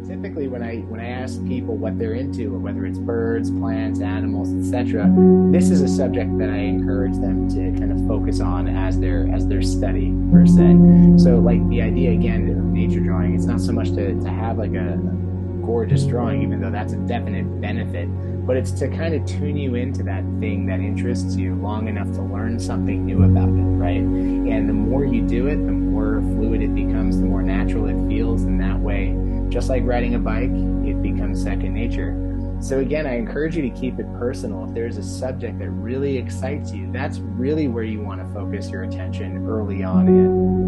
typically when I ask people what they're into, whether it's birds, plants, animals, etc., this is a subject that I encourage them to kind of focus on as their study per se. So like the idea again of nature drawing, it's not so much to have like a gorgeous drawing, even though that's a definite benefit, but it's to kind of tune you into that thing that interests you long enough to learn something new about it, right? And the more you do it, the more fluid it becomes, the more natural it feels, and that way, just like riding a bike, it becomes second nature. So again, I encourage you to keep it personal. If there's a subject that really excites you, that's really where you want to focus your attention early on in.